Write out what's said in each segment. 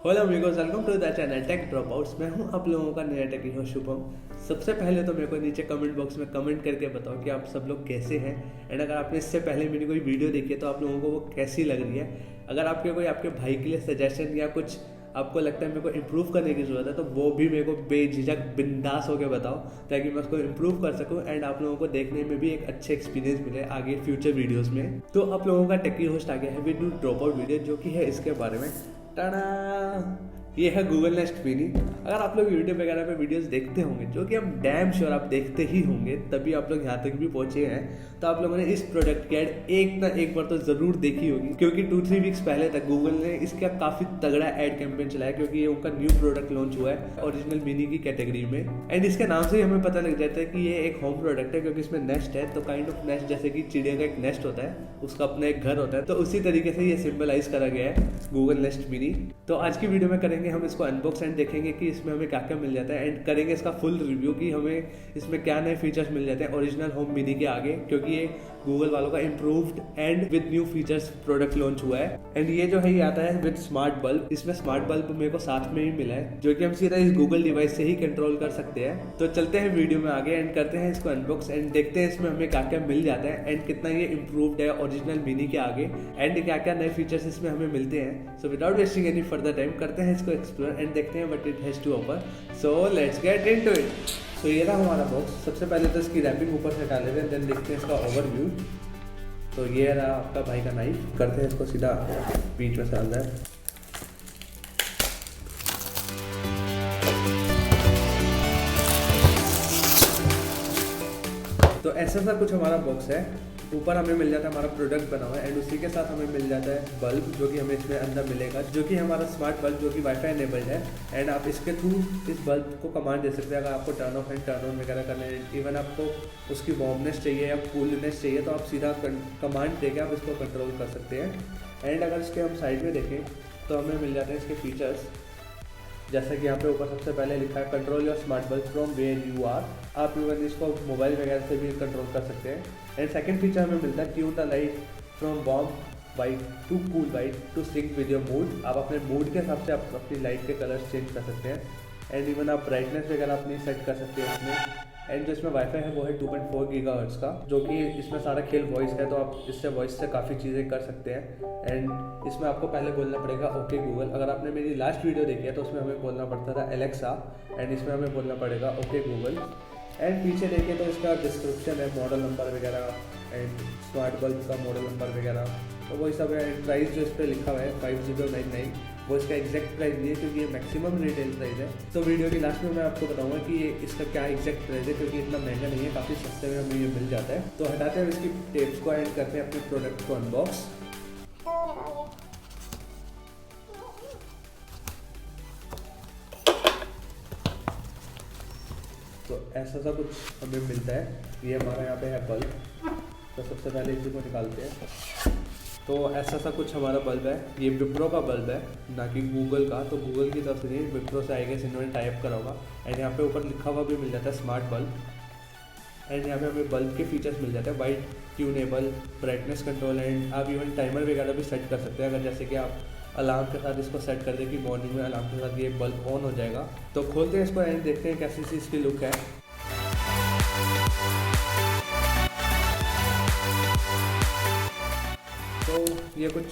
Hello amigos, welcome to the channel Tech Dropouts. मैं हूं आप लोगों का नया टेकी होस्ट शुभम। सबसे पहले तो मेरे को नीचे कमेंट बॉक्स में कमेंट करके बताओ कि आप सब लोग कैसे हैं, एंड अगर आपने इससे पहले मेरी कोई वीडियो देखी है तो आप लोगों को वो कैसी लग रही है। अगर आपके कोई आपके भाई के लिए सजेशन या कुछ आपको लगता है मेरे को इम्प्रूव करने की ज़रूरत है तो वो भी मेरे को बेझिझक बिंदास होकर बताओ, ताकि मैं उसको इम्प्रूव कर सकूं एंड आप लोगों को देखने में भी एक अच्छे एक्सपीरियंस मिले आगे फ्यूचर वीडियोस में। तो आप लोगों का टेकी होस्ट आ गया है विद ड्रॉप आउट वीडियो, जो कि है इसके बारे में। टाड़ा, ये है गूगल नेस्ट मिनी। अगर आप लोग यूट्यूब वगैरह पे वीडियोस देखते होंगे, जो कि हम डैम श्योर आप देखते ही होंगे, तभी आप लोग यहाँ तक भी पहुंचे हैं, तो आप लोगों ने इस प्रोडक्ट की एड एक ना एक बार तो जरूर देखी होगी, क्योंकि 2-3 वीक्स पहले तक गूगल ने इसका काफी तगड़ा एड कैंपेन चलाया, क्योंकि ये उनका न्यू प्रोडक्ट लॉन्च हुआ है ओरिजिनल मिनी की कैटेगरी में। एंड इसके नाम से ही हमें पता लग जाता है कि ये एक होम प्रोडक्ट है, क्योंकि इसमें नेस्ट है। तो काइंड ऑफ नेस्ट, जैसे कि चिड़िया का एक नेस्ट होता है, उसका अपना एक घर होता है, तो उसी तरीके से ये सिंबलाइज करा गया है गूगल नेस्ट मिनी। तो आज की वीडियो में करेंगे हम इसको अनबॉक्स एंड देखेंगे कि इसमें हमें क्या क्या मिल जाता है, एंड करेंगे इसका फुल रिव्यू कि हमें इसमें क्या नए फीचर्स मिल जाते हैं ओरिजिनल होम मिनी के आगे, क्योंकि ये गूगल वालों का improved and with new features product launch हुआ है। एंड ये जो है ये आता है विद स्मार्ट बल्ब। इसमें स्मार्ट बल्ब मेरे को साथ में ही मिला है, जो कि हम सीधा इस गूगल डिवाइस से ही कंट्रोल कर सकते हैं। तो चलते हैं वीडियो में आगे एंड करते हैं इसको अनबॉक्स एंड देखते हैं इसमें हमें क्या क्या मिल जाता है एंड कितना ये इम्प्रूव्ड है ओरिजिनल मिनी के आगे, एंड क्या क्या नए फीचर्स इसमें हमें मिलते हैं। So without wasting any further time करते हैं इसको एक्सप्लोर एंड देखते हैं what it has to offer. So let's get into it. तो ये रहा हमारा बॉक्स। सबसे पहले तो इसकी रैपिंग ऊपर से हटा लेते हैं, देन देखते हैं इसका ओवरव्यू। तो ये रहा आपका भाई का नाइफ। करते हैं इसको सीधा बीच में से अंदर। तो ऐसा सा कुछ हमारा बॉक्स है। ऊपर हमें मिल जाता है हमारा प्रोडक्ट बना हुआ है, एंड उसी के साथ हमें मिल जाता है बल्ब, जो कि हमें इसमें अंदर मिलेगा, जो कि हमारा स्मार्ट बल्ब, जो कि वाईफाई एनेबल्ड है। एंड आप इसके थ्रू इस बल्ब को कमांड दे सकते हैं। अगर आपको turn off and turn on वगैरह करना है, इवन आपको उसकी वार्मनेस चाहिए या कूलनेस चाहिए, तो आप सीधा कमांड देके आप इसको कंट्रोल कर सकते हैं। एंड अगर इसके हम साइड में देखें तो हमें मिल जाते हैं इसके फीचर्स, जैसा कि यहाँ पे ऊपर सबसे पहले लिखा है control your smart bulb from where you are. आप इवन इसको मोबाइल वगैरह से भी कंट्रोल कर सकते हैं। एंड सेकंड फीचर हमें मिलता है tune the light from warm white to cool white to sync with your mood. आप अपने मूड के हिसाब से आप अपनी लाइट के कलर्स चेंज कर सकते हैं। एंड इवन आप ब्राइटनेस वगैरह अपनी सेट कर सकते हैं इसमें। एंड जो इसमें वाईफाई है वो है 2.4 गीगाहर्ट्ज़ का, जो कि इसमें सारा खेल वॉइस है, तो आप इससे वॉइस से काफ़ी चीज़ें कर सकते हैं। एंड इसमें आपको पहले बोलना पड़ेगा ओके गूगल। अगर आपने मेरी लास्ट वीडियो देखी है तो उसमें हमें बोलना पड़ता था एलेक्सा, एंड इसमें हमें बोलना पड़ेगा ओके गूगल। एंड पीछे देखिए तो इसका डिस्क्रिप्शन है, मॉडल नंबर वगैरह एंड स्मार्ट बल्ब का मॉडल नंबर वगैरह, तो वही सब है। प्राइस जो इस पर लिखा हुआ है 5099, वो इसका एग्जैक्ट प्राइस नहीं है, क्योंकि ये मैक्सिमम रिटेल प्राइस है। तो वीडियो की लास्ट में मैं आपको बताऊंगा कि ये इसका क्या एग्जैक्ट प्राइस है, क्योंकि इतना महंगा नहीं है, काफ़ी सस्ते में हमें ये मिल जाता है। तो हटाते हैं इसकी टेप्स को एंड करते हैं अपने प्रोडक्ट को अनबॉक्स। तो ऐसा सा कुछ हमें मिलता है। ये हमारा यहाँ पे है बल्ब। तो सबसे पहले इसी को निकालते हैं। तो ऐसा सा कुछ हमारा बल्ब है। ये विप्रो का बल्ब है, ना कि गूगल का। तो गूगल की तरफ से नहीं, विप्रो से आएगा, इन्होंने टाइप करा होगा। एंड यहाँ पे ऊपर लिखा हुआ भी मिल जाता है स्मार्ट बल्ब। एंड यहाँ पे हमें बल्ब के फीचर्स मिल जाते हैं, white tunable, brightness control, and आप इवन टाइमर वगैरह भी सेट कर सकते हैं। अगर जैसे कि आप अलार्म के साथ इसको सेट कर दें कि मॉर्निंग में अलार्म के साथ ये बल्ब ऑन हो जाएगा। तो खोलते हैं इसको एंड देखते हैं कैसी सी इसकी लुक है। तो ये कुछ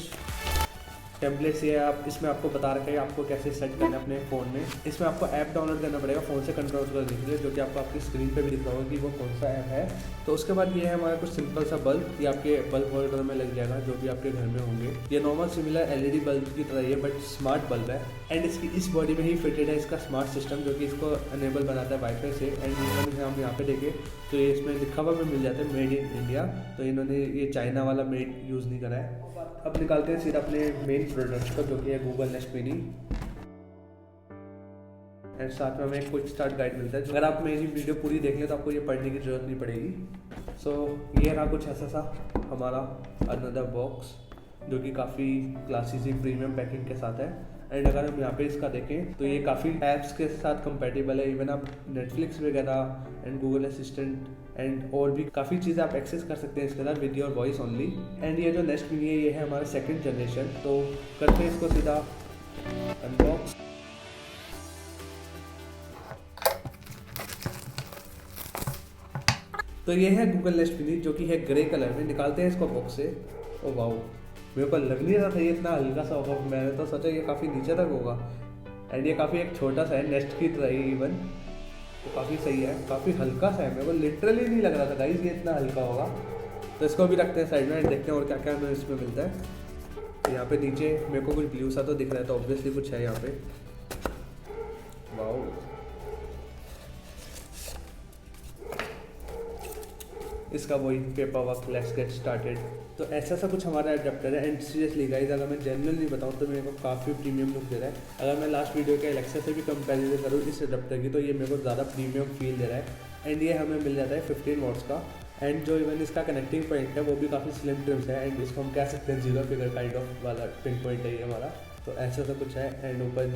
टेम्पलेट्स ये आप इसमें आपको बता रखा है आपको कैसे सेट करना है अपने फ़ोन में। इसमें आपको ऐप डाउनलोड करना पड़ेगा फ़ोन से कंट्रोल करने के लिए, जो कि आपको आपकी स्क्रीन पे भी दिख रहा होगा कि वो कौन सा ऐप है। तो उसके बाद ये है हमारा कुछ सिंपल सा बल्ब। ये आपके बल्ब होल्डर में लग जाएगा, जो भी आपके घर में होंगे। ये नॉर्मल सिमिलर LED बल्ब की तरह ही है, बट स्मार्ट बल्ब है। एंड इसकी इस बॉडी में ही फिटेड है इसका स्मार्ट सिस्टम, जो कि इसको अनेबल बनाता है वाईफाई से। एंड हम यहाँ पे देखें तो ये इसमें लिखा हुआ भी मिल जाता है मेड इन इंडिया। तो इन्होंने ये चाइना वाला मेड यूज़ नहीं करा है। अब निकालते हैं सीधा अपने मेन प्रोडक्ट को, जो कि है गूगल नेस्ट मिनी। एंड साथ में हमें एक क्विक स्टार्ट गाइड मिलता है। अगर आप मेरी वीडियो पूरी देख लें तो आपको ये पढ़ने की ज़रूरत नहीं पड़ेगी। सो ये रहा कुछ ऐसा सा हमारा अनदर बॉक्स, जो कि काफ़ी क्लासी सी प्रीमियम पैकिंग के साथ है। एंड अगर हम यहाँ पे इसका देखें तो ये काफ़ी ऐप्स के साथ कंपेटेबल है। इवन आप नेटफ्लिक्स वगैरह एंड गूगल असिस्टेंट एंड और भी काफ़ी चीज़ें आप एक्सेस कर सकते हैं इसके साथ with your voice only. And ये जो नेस्ट मिनी है ये है हमारा सेकंड जनरेशन। तो करते हैं इसको सीधा अनबॉक्स। तो ये है गूगल नेस्ट मिनी जो कि है ग्रे कलर में। निकालते हैं इसको बॉक्स से। ओ वाओ, मेरे को लग नहीं रहा था ये इतना हल्का सा होगा। मैंने तो सोचा ये काफ़ी नीचे तक होगा। एंड ये काफ़ी एक छोटा सा है, नेस्ट की तरह ही इवन, तो काफ़ी सही है, काफ़ी हल्का सा है। मेरे को लिटरली नहीं लग रहा था गाइस ये इतना हल्का होगा। तो इसको भी रखते हैं साइड में एंड देखते हैं और क्या क्या हमें इसमें मिलता है। तो यहाँ पे नीचे मेरे को कुछ ब्लू सा तो दिख रहा है, तो ऑब्वियसली कुछ है यहाँ पे। वाओ, इसका वही paper work, let's get started. तो ऐसा सा कुछ हमारा एडेप्टर है। एंड सीरियसली गाइस, अगर मैं जनरली बताऊँ तो मेरे को काफ़ी प्रीमियम लुक दे रहा है। अगर मैं लास्ट वीडियो के एलेक्सा से भी कंपैरिजन करूँ इस एडेप्टर की, तो ये मेरे को ज़्यादा प्रीमियम फील दे रहा है। एंड ये हमें मिल जाता है 15 वॉट्स का। एंड जो इवन इसका कनेक्टिंग पॉइंट है वो भी काफ़ी स्लिम ट्रिम्स है। एंड इसको हम कह सकते हैं 0 फिगर काइंड ऑफ वाला पिन पॉइंट है ये हमारा। तो ऐसा सा कुछ है। एंड ऊपर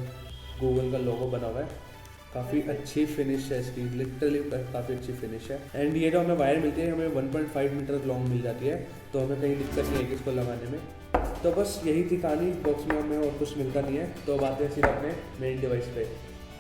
गूगल का लोगो बना हुआ है। काफ़ी अच्छी फिनिश है इसकी, लिटरली काफ़ी अच्छी फिनिश है। एंड ये जो हमें वायर मिलती है हमें 1.5 मीटर लॉन्ग मिल जाती है, तो हमें कहीं दिक्कत नहीं आएगी इसको लगाने में। तो बस यही थी कहानी। बॉक्स में हमें और कुछ मिलता नहीं है। तो अब आते हैं सीधा अपने मेन डिवाइस पे।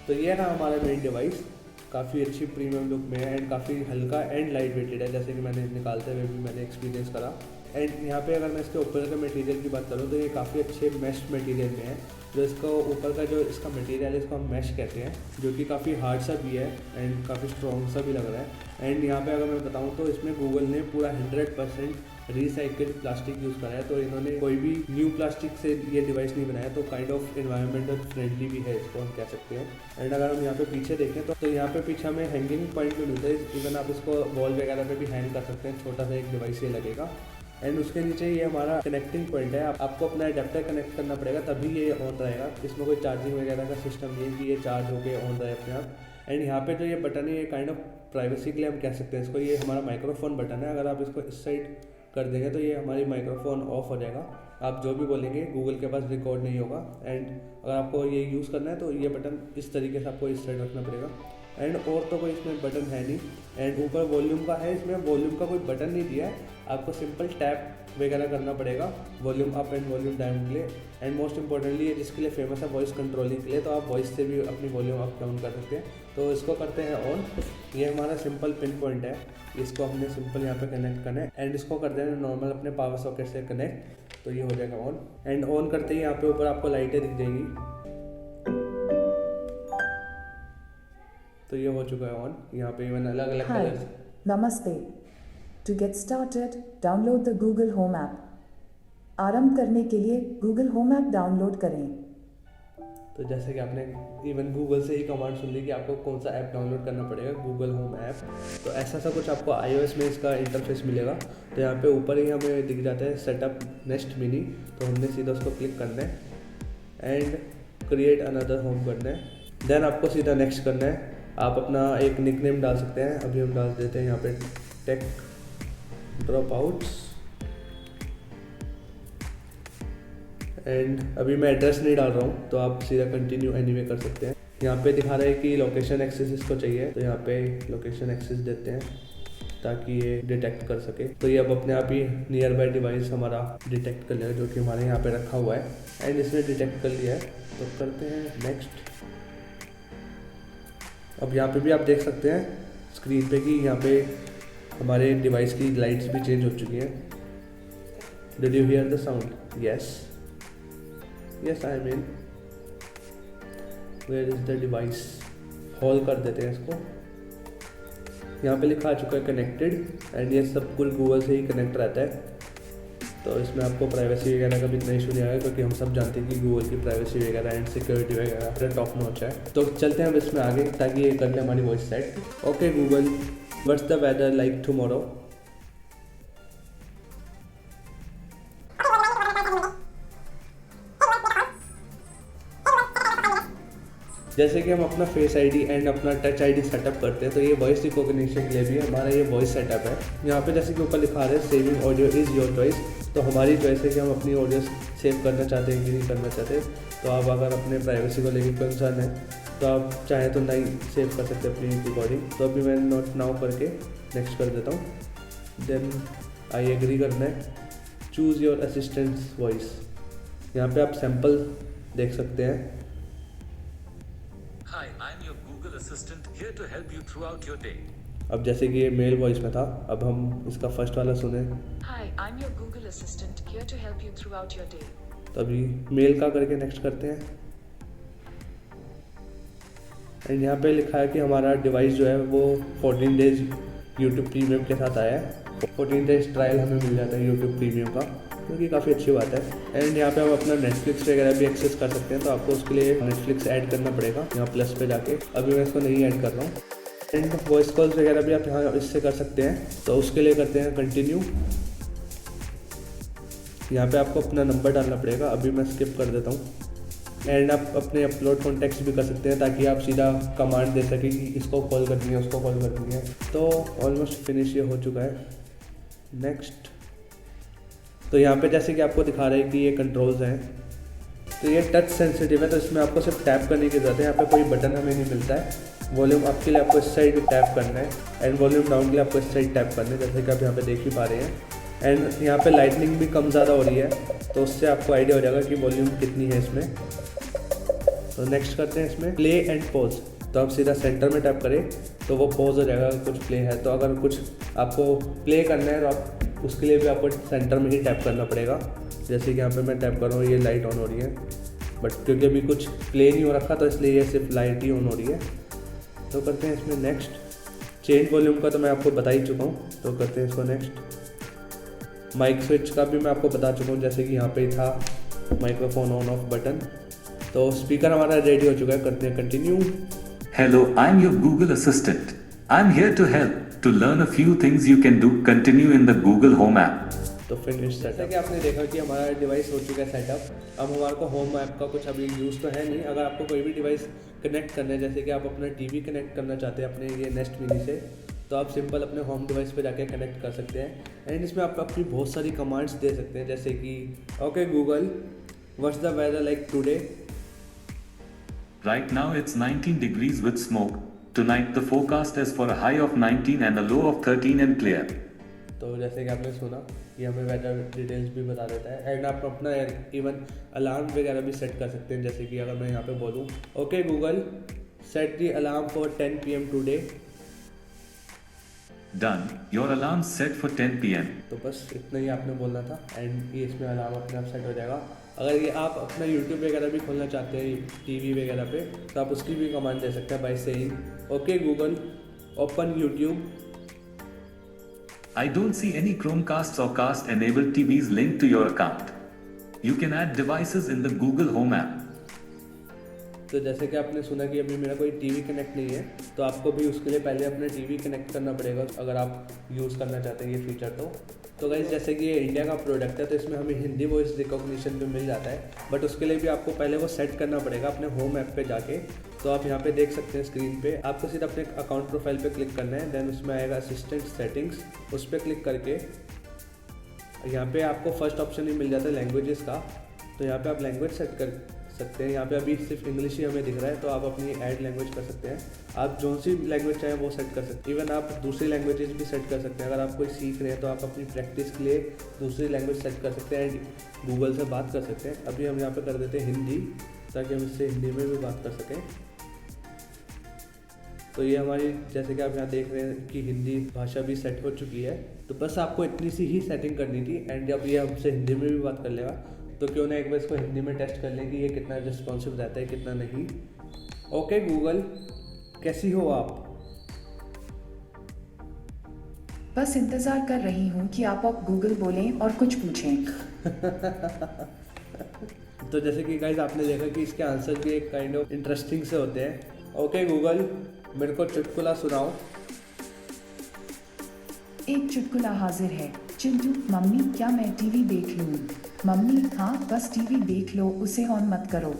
तो ये रहा हमारा मेन डिवाइस, काफ़ी अच्छी प्रीमियम लुक में है एंड काफ़ी हल्का एंड लाइट वेटेड है, जैसे कि मैंने निकालते हुए भी मैंने एक्सपीरियंस करा। एंड यहाँ पे अगर मैं इसके ऊपर के मटेरियल की बात करूँ तो ये काफ़ी अच्छे मैश मटेरियल में है। जो इसका ऊपर का जो इसका मटेरियल है इसको हम मैश कहते हैं, जो कि काफ़ी हार्ड सा भी है एंड काफ़ी स्ट्रॉन्ग सा भी लग रहा है। एंड यहाँ पे अगर मैं बताऊँ तो इसमें गूगल ने पूरा 100% रिसाइकिल्ड प्लास्टिक यूज़ करा है। तो इन्होंने कोई भी न्यू प्लास्टिक से ये डिवाइस नहीं बनाया, तो काइंड ऑफ एनवायरमेंटल फ्रेंडली भी है, इसको हम कह सकते हैं। एंड अगर हम यहाँ पे पीछे देखें तो यहाँ पे पीछे हमें हैंगिंग पॉइंट भी मिलता है। इवन आप इसको वॉल वगैरह पे भी हैंग कर सकते हैं, छोटा सा एक डिवाइस ये लगेगा। एंड उसके नीचे ये हमारा कनेक्टिंग पॉइंट है। आपको अपना एडेप्टर कनेक्ट करना पड़ेगा तभी ये ऑन रहेगा। इसमें कोई चार्जिंग वगैरह का सिस्टम नहीं है कि ये चार्ज होके ऑन रहे अपने आप। एंड यहाँ पे जो ये बटन है ये काइंड ऑफ प्राइवेसी के लिए हम कह सकते हैं इसको। ये हमारा माइक्रोफोन बटन है। अगर आप इसको इस साइड कर देंगे तो ये हमारी माइक्रोफोन ऑफ हो जाएगा। आप जो भी बोलेंगे गूगल के पास रिकॉर्ड नहीं होगा। एंड अगर आपको ये यूज़ करना है तो ये बटन इस तरीके से आपको इस साइड रखना पड़ेगा। एंड और तो कोई इसमें बटन है नहीं। एंड ऊपर वॉल्यूम का है, इसमें वॉल्यूम का कोई बटन नहीं दिया है। आपको सिंपल टैप वगैरह करना पड़ेगा volume up and volume down के लिए। एंड मोस्ट इंपॉर्टेंटली ये जिसके लिए फेमस है वॉइस कंट्रोलिंग के लिए, तो आप वॉइस से भी अपनी वॉल्यूम अप डाउन कर सकते हैं। तो इसको करते हैं ऑन। ये हमारा सिंपल पिन पॉइंट है, इसको हमने सिंपल यहाँ पे कनेक्ट करना है। एंड इसको कर देना नॉर्मल अपने पावर सॉकेट से कनेक्ट, तो ये हो जाएगा ऑन। एंड ऑन करते ही यहाँ पे ऊपर आपको लाइटें दिख जाएंगी। तो ये हो चुका है ऑन। यहाँ पे इवन अलग अलग कलर्स। नमस्ते। To get started download the Google Home app. आरंभ करने के लिए गूगल होम ऐप डाउनलोड करें। तो जैसे कि आपने इवन गूगल से ही कमांड सुन ली कि आपको कौन सा ऐप डाउनलोड करना पड़ेगा, गूगल होम ऐप। तो ऐसा सा कुछ आपको iOS में इसका इंटरफेस मिलेगा। तो यहाँ पे ऊपर ही हमें दिख जाता है सेटअप नेस्ट मिनी, तो हमने सीधा उसको क्लिक करना है एंड क्रिएट अनदर होम करना है। देन आपको सीधा नेक्स्ट करना है। आप अपना एक निकनेम डाल सकते हैं। अभी हम डाल देते हैं यहाँ पे टेक ड्रॉप आउट्स। एंड अभी मैं एड्रेस नहीं डाल रहा हूँ, तो आप सीधा कंटिन्यू एनीवे कर सकते हैं। यहाँ पे दिखा रहा है कि लोकेशन एक्सेस इसको चाहिए, तो यहाँ पे लोकेशन एक्सेस देते हैं ताकि ये डिटेक्ट कर सके। तो ये अब अपने आप ही नियर बाय डिवाइस हमारा डिटेक्ट कर लेगा, जो कि हमारे यहाँ पे रखा हुआ है। एंड इसने डिटेक्ट कर लिया है, तो करते हैं नेक्स्ट। अब यहाँ पे भी आप देख सकते हैं स्क्रीन पे कि यहाँ पे हमारे डिवाइस की लाइट्स भी चेंज हो चुकी हैं। Did you hear the sound? Yes yes I mean where is the device. हॉल कर देते हैं इसको। यहाँ पे लिखा आ चुका है कनेक्टेड। एंड ये सब कुल गूगल से ही कनेक्ट रहता है, तो इसमें आपको प्राइवेसी वगैरह का भी इतना इशू नहीं आएगा, क्योंकि हम सब जानते हैं कि गूगल की प्राइवेसी वगैरह एंड सिक्योरिटी वगैरह टॉप नॉच है। तो चलते हैं अब इसमें आगे, ताकि ये कर ले हमारी voice set. Okay Google, what's the weather like tomorrow? जैसे कि हम अपना फेस आईडी एंड अपना टच आईडी सेटअप करते हैं, तो ये वॉइस रिकॉग्निशन के लिए भी हमारा ये वॉइस सेटअप है। यहाँ पे जैसे कि ऊपर लिखा रहा है saving audio is your choice. तो हमारी चॉइस है कि हम अपनी ऑडियो सेव करना चाहते हैं कि नहीं करना चाहते। तो आप अगर अपने प्राइवेसी को लेकर कंसर्न है तो आप चाहें तो नहीं सेव कर सकते अपनी रिकॉर्डिंग। तो अभी मैं नोट नाउ करके नेक्स्ट कर देता हूँ। देन आई एग्री करना है। Choose your assistants voice. यहाँ पे आप सैम्पल देख सकते हैं। Hi, I'm your Google Assistant here to help you throughout your day. अब जैसे कि ये मेल वॉइस में था, अब हम इसका फर्स्ट वाला सुने Hi, I'm your Google Assistant here to help you throughout your day. तो अभी मेल का करके नेक्स्ट करते हैं। एंड यहाँ पे लिखा है कि हमारा डिवाइस जो है वो 14 डेज यूट्यूब प्रीमियम के साथ आया है। 14 डेज ट्रायल हमें मिल जाता है यूट्यूब प्रीमियम का, जो कि काफ़ी अच्छी बात है। एंड यहाँ पे हम अपना नेटफ्लिक्स वगैरह भी एक्सेस कर सकते हैं, तो आपको उसके लिए नेटफ्लिक्स ऐड करना पड़ेगा यहाँ प्लस पे जाके। अभी मैं इसको नहीं ऐड कर रहा हूँ। एंड वॉइस कॉल्स वगैरह भी आप यहाँ इससे कर सकते हैं, तो उसके लिए करते हैं कंटिन्यू। यहाँ पे आपको अपना नंबर डालना पड़ेगा, अभी मैं स्किप कर देता हूँ। एंड आप अपने अपलोड कॉन्टैक्ट्स भी कर सकते हैं, ताकि आप सीधा कमांड दे सकें कि इसको कॉल करनी है, उसको कॉल करनी है। तो ऑलमोस्ट फिनिश ये हो चुका है। नेक्स्ट, तो यहाँ पे जैसे कि आपको दिखा रहे हैं कि ये कंट्रोल्स हैं, तो ये टच सेंसिटिव है, तो इसमें आपको सिर्फ टैप करने की ज़रूरत है। यहाँ पे कोई बटन हमें नहीं मिलता है। वॉल्यूम अप के लिए आपको इस साइड टैप करना है, एंड वॉल्यूम डाउन के लिए आपको इस साइड टैप करना है, जैसे कि आप यहाँ पे देख ही पा रहे हैं। एंड यहाँ पे लाइटनिंग भी कम ज़्यादा हो रही है, तो उससे आपको आइडिया हो जाएगा कि वॉल्यूम कितनी है इसमें। तो नेक्स्ट करते हैं इसमें प्ले एंड पॉज। तो आप सीधा सेंटर में टैप करें तो वो पॉज हो जाएगा, कुछ प्ले है। तो अगर कुछ आपको प्ले करना है तो आप उसके लिए भी आपको सेंटर में ही टैप करना पड़ेगा। जैसे कि यहाँ पे मैं टैप कर रहा हूँ, ये लाइट ऑन हो रही है, बट क्योंकि अभी कुछ प्ले नहीं हो रखा तो इसलिए ये सिर्फ लाइट ही ऑन हो रही है। तो करते हैं इसमें नेक्स्ट। चेंज वॉल्यूम का तो मैं आपको बता ही चुका हूँ, तो करते हैं इसको नेक्स्ट। माइक स्विच का भी मैं आपको बता चुका हूँ, जैसे कि यहाँ पे था माइक्रोफोन ऑन ऑफ बटन। तो स्पीकर हमारा रेडी हो चुका है, करते हैं continue. Hello, I'm your Google Assistant. I'm here to help. To learn a few things you can do, continue in the Google Home app. तो फिनिश सेटअप कि आपने देखा कि हमारा डिवाइस हो चुका है सेटअप। अब हमारे को होम ऐप का कुछ अभी यूज़ तो है नहीं। अगर आपको कोई भी डिवाइस कनेक्ट करना है, जैसे कि आप अपना टीवी कनेक्ट करना चाहते हैं अपने ये नेस्ट मिनी से, तो आप सिंपल अपने होम डिवाइस पे जाके कनेक्ट कर सकते हैं। एंड इसमें आप अपनी बहुत सारी कमांड्स दे सकते हैं, जैसे कि okay Google, what's the weather like today. Right now it's 19 degrees with smoke. Tonight the forecast is for a high of 19 and a low of 13 and clear. तो जैसे कि आपने सुना, ये हमें वेदर डिटेल्स भी बता देता है। एंड आप अपना इवन अलार्म वगैरह भी सेट कर सकते हैं, जैसे कि अगर मैं यहाँ पे बोलूँ okay Google set the alarm for 10 PM today. Done. Your alarm's set for 10 PM. तो बस इतना ही आपने बोलना था, एंड ये इसमें अलार्म अपने आप सेट हो जाएगा। अगर ये आप अपना यूट्यूब वगैरह भी खोलना चाहते हैं टीवी वगैरह पे, तो आप उसकी भी कमांड दे सकते हैं by saying okay Google open YouTube. I don't see any Chromecasts or Cast enabled TVs linked to your account. You can add devices in the Google Home app. तो जैसे कि आपने सुना कि अभी मेरा कोई टीवी कनेक्ट नहीं है, तो आपको भी उसके लिए पहले अपना टीवी कनेक्ट करना पड़ेगा अगर आप यूज़ करना चाहते हैं ये फीचर। तो गाइस जैसे कि ये इंडिया का प्रोडक्ट है, तो इसमें हमें हिंदी वॉइस रिकॉग्निशन भी मिल जाता है, बट उसके लिए भी आपको पहले वो सेट करना पड़ेगा अपने होम ऐप पे जाके। तो आप यहाँ पे देख सकते हैं स्क्रीन पे, आपको सीधा अपने अकाउंट प्रोफाइल पे क्लिक करना है। देन उसमें आएगा असिस्टेंट सेटिंग्स, उस पर क्लिक करके यहाँ पे आपको फर्स्ट ऑप्शन ही मिल जाता है लैंग्वेजेस का। तो यहाँ पे आप लैंग्वेज सेट कर सकते हैं। यहाँ पे अभी सिर्फ इंग्लिश ही हमें दिख रहा है, तो आप अपनी ऐड लैंग्वेज कर सकते हैं। आप जो सी लैंग्वेज चाहें वो सेट कर सकते हैं। इवन आप दूसरी लैंग्वेजेस भी सेट कर सकते हैं। अगर आप कोई सीख रहे हैं तो आप अपनी प्रैक्टिस के लिए दूसरी लैंग्वेज सेट कर सकते हैं एंड गूगल से बात कर सकते हैं। अभी हम यहाँ पे कर देते हैं हिंदी, ताकि हम इससे हिंदी में भी बात कर सकें। तो ये हमारी जैसे कि आप यहाँ देख रहे हैं कि हिंदी भाषा भी सेट हो चुकी है। तो बस आपको इतनी सी ही सेटिंग करनी थी, एंड जब ये हमसे हिंदी में भी बात कर लेगा तो क्यों ना एक बार इसको हिंदी में टेस्ट कर लें कि ये कितना रिस्पॉन्सिव रहता है कितना नहीं। ओके गूगल, कैसी हो आप? बस इंतज़ार कर रही हूँ कि आप गूगल बोलें और कुछ पूछें। तो जैसे कि गाइस आपने देखा कि इसके आंसर भी एक काइंड ऑफ इंटरेस्टिंग से होते हैं। ओके गूगल, मेरे को चुटकुला सुनाओ। एक चुटकुला हाजिर है। चिंटू, मम्मी क्या मैं टीवी देख लूँ? मम्मी, हाँ बस टीवी देख लो, उसे ऑन मत करो।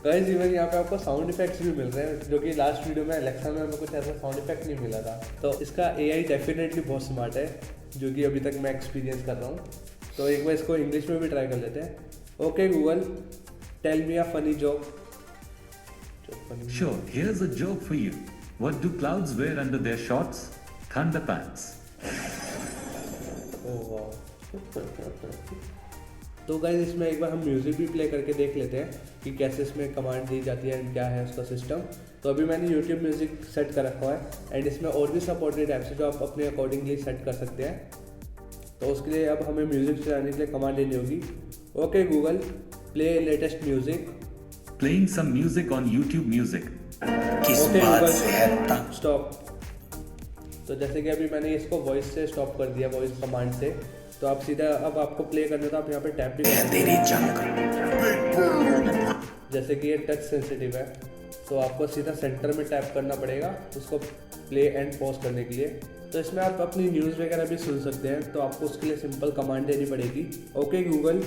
गाइस इवन यहाँ पे आपको साउंड इफेक्ट्स भी मिल रहे हैं, जो कि लास्ट वीडियो में एलेक्सा में हमें कुछ ऐसा साउंड इफेक्ट नहीं मिला था। तो इसका AI डेफिनेटली बहुत स्मार्ट है, जो कि अभी तक मैं एक्सपीरियंस कर रहा हूँ। तो एक बार इसको इंग्लिश में भी ट्राई कर लेते हैं। Okay Google, tell me a funny joke. Sure, here's a joke for you. What do clouds wear under their shorts? Thunderpants. ओह वाह। तो गाइस इसमें एक बार हम म्यूज़िक भी प्ले करके देख लेते हैं कि कैसे इसमें कमांड दी जाती है एंड क्या है उसका सिस्टम। तो अभी मैंने यूट्यूब म्यूज़िक सेट कर रखा है एंड इसमें और भी सपोर्टेड ऐप्स है जो आप अपने अकॉर्डिंगली सेट कर सकते हैं। तो उसके लिए अब हमें म्यूज़िक चलाने के लिए कमांड देनी होगी, okay Google play latest music. Playing some music on YouTube Music. Okay Google stop. तो जैसे कि अभी मैंने इसको वॉइस से स्टॉप कर दिया, वॉइस कमांड से। तो आप सीधा अब आपको प्ले करना तो आप यहाँ पे टैप भी कर सकते हैं। जैसे कि ये टच सेंसिटिव है तो आपको सीधा सेंटर में टैप करना पड़ेगा उसको प्ले एंड पॉज करने के लिए। तो इसमें आप अपनी न्यूज़ वगैरह भी सुन सकते हैं। तो आपको उसके लिए सिंपल कमांड देनी पड़ेगी, ओके गूगल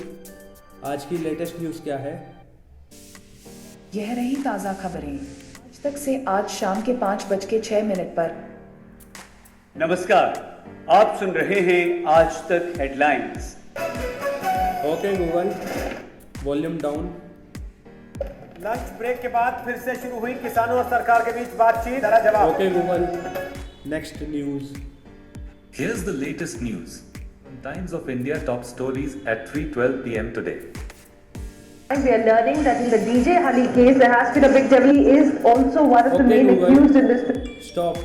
आज की लेटेस्ट न्यूज़ क्या है। यह रही ताज़ा खबरें आज तक से आज शाम के 5:06 पर। नमस्कार, आप सुन रहे हैं Aaj Tak headlines. Okay Google volume down. Lunch break के बाद फिर से शुरू हुई किसानों और सरकार के बीच बातचीत। जरा जवाब। Okay Google next news. Here's the latest news. Times of India top stories at 3:12 p.m. today. And we are learning that in the DJ Honey case, there has been a big devil. He is also one of the main accused in this. Stop.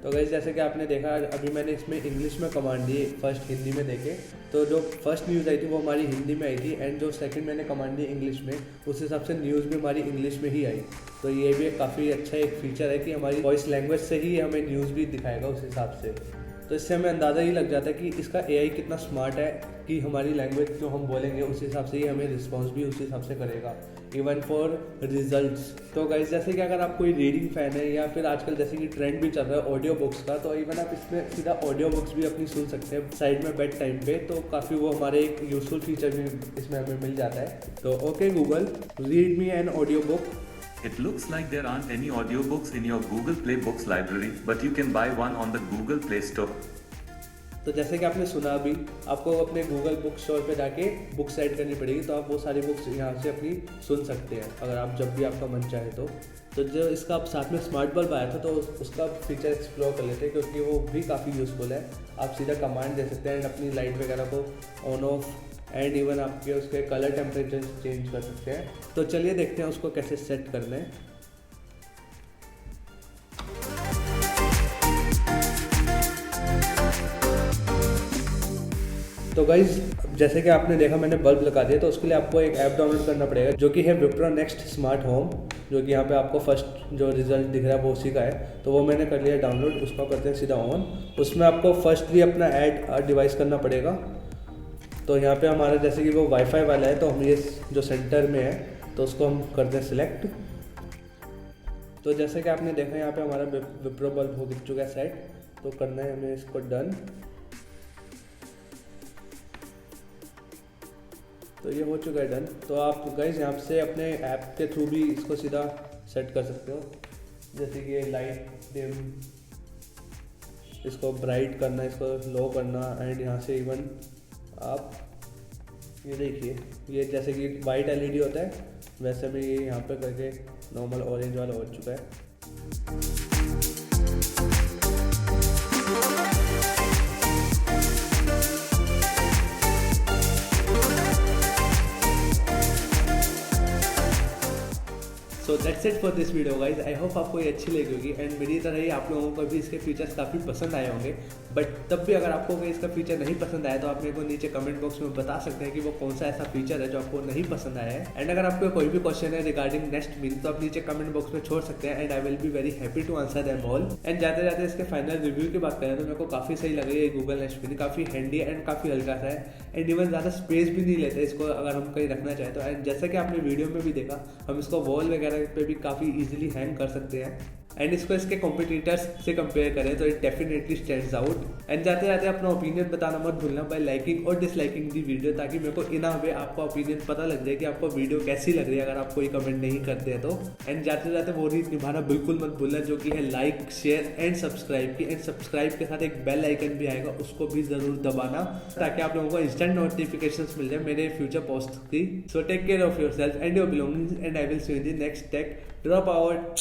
तो guys जैसे कि आपने देखा अभी मैंने इसमें English में command दी, first Hindi में देखे। तो जो फर्स्ट न्यूज़ आई थी वो हमारी हिंदी में आई थी एंड जो सेकंड मैंने कमांड दी इंग्लिश में, उस हिसाब से न्यूज़ भी हमारी इंग्लिश में ही आई। तो ये भी काफ़ी अच्छा एक फीचर है कि हमारी वॉइस लैंग्वेज से ही हमें न्यूज़ भी दिखाएगा उस हिसाब से। तो इससे हमें अंदाज़ा ही लग जाता है कि इसका AI कितना स्मार्ट है कि हमारी लैंग्वेज जो हम बोलेंगे उस हिसाब से ही हमें रिस्पॉन्स भी उस हिसाब से करेगा, इवन फॉर रिजल्ट्स। तो गाइस जैसे कि अगर आप कोई रीडिंग फ़ैन है या फिर आजकल जैसे कि ट्रेंड भी चल रहा है ऑडियो बुक्स का, तो इवन आप इसमें सीधा ऑडियो बुक्स भी अपनी सुन सकते हैं साइड में बेड टाइम पे। तो काफ़ी वो हमारे एक यूजफुल फीचर भी इसमें हमें मिल जाता है। तो okay Google read me an audio book. It looks like there aren't any audiobooks in your Google Play Books library, but you can buy one on the Google Play Store. तो जैसे कि आपने सुना अभी आपको अपने गूगल बुक स्टोर पे जाके बुक्स ऐड करनी पड़ेगी, तो आप वो सारी बुक्स यहाँ से अपनी सुन सकते हैं अगर आप जब भी आपका मन चाहे तो। जो इसका आप साथ में स्मार्ट बल्ब आया था तो उसका फीचर एक्सप्लोर कर लेते हैं क्योंकि वो भी काफ़ी यूज़फुल है। आप सीधा कमांड दे सकते हैं एंड अपनी लाइट वगैरह को ऑन ऑफ एंड इवन आपके उसके कलर टेम्परेचर चेंज कर सकते हैं। तो चलिए देखते हैं उसको कैसे सेट करना है। तो गाइज जैसे कि आपने देखा मैंने बल्ब लगा दिया, तो उसके लिए आपको एक ऐप डाउनलोड करना पड़ेगा जो कि है विप्रो नेक्स्ट स्मार्ट होम, जो कि यहाँ पे आपको फर्स्ट जो रिजल्ट दिख रहा है वो उसी का है। तो वो मैंने कर लिया डाउनलोड, उसको करते हैं सीधा ऑन। उसमें आपको फर्स्टली अपना ऐड डिवाइस करना पड़ेगा। तो यहाँ पे हमारा जैसे कि वो वाईफाई वाला है तो हम ये जो सेंटर में है तो उसको हम करते हैं सिलेक्ट। तो जैसे कि आपने देखा यहाँ पे हमारा विप्रो बल्ब हो चुका है सेट। तो करना है हमें इसको डन। तो ये हो चुका है डन। तो आप गाइज यहाँ से अपने ऐप के थ्रू भी इसको सीधा सेट कर सकते हो, जैसे कि ये लाइट डिम, इसको ब्राइट करना, इसको लो करना एंड यहाँ से इवन आप ये देखिए ये जैसे कि वाइट LED होता है वैसे भी ये यहाँ पे करके नॉर्मल ऑरेंज वाला हो चुका है। So that's it for this video guys. I hope आपको ये अच्छी लगी होगी एंड मेरी तरह ही आप लोगों को भी इसके फीचर्स काफ़ी पसंद आए होंगे। बट तब भी अगर आपको कोई इसका फीचर नहीं पसंद आया तो आप मेरे को नीचे कमेंट बॉक्स में बता सकते हैं कि वो कौन सा ऐसा फीचर है जो आपको नहीं पसंद आया है। एंड अगर आपको कोई भी क्वेश्चन है रिगार्डिंग नेक्स्ट मीन तो आप नीचे कमेंट बॉक्स में छोड़ सकते हैं and I will be very happy to answer them all. And जाते जाते इसके फाइनल रिव्यू की बात करें तो मेरे को काफ़ी सही लगी ये गूगल नेक्स्ट मीन, काफ़ी हैंडी एंड काफ़ी हल्का सा है एंड इवन ज़्यादा स्पेस भी नहीं लेते इसको अगर हम कहीं रखना चाहें तो। एंड जैसा कि आपने वीडियो में भी देखा हम इसको वॉल वगैरह पे भी काफ़ी ईजिली हैंग कर सकते हैं एंड इसको इसके कॉम्पिटिटर्स से कंपेयर करें तो it definitely stands out. And जाते जाते अपना ओपिनियन बताना मत भूलना बाय लाइकिंग और डिसलाइकिंग दी वीडियो, ताकि मेरे को इन अ वे आपका ओपिनियन पता लग जाए कि आपको वीडियो कैसी लग रही है अगर आप कोई कमेंट नहीं करते हैं तो। एंड जाते जाते वो रीत निभाना बिल्कुल मत भूलना जो कि है लाइक शेयर एंड सब्सक्राइब की। एंड सब्सक्राइब के साथ एक बेल आइकन भी आएगा उसको भी जरूर दबाना ताकि आप लोगों को इंस्टेंट नोटिफिकेशन मिल जाए मेरे फ्यूचर पोस्ट की। So take care of yourself and your belongings and I will see you in the next tech drop out.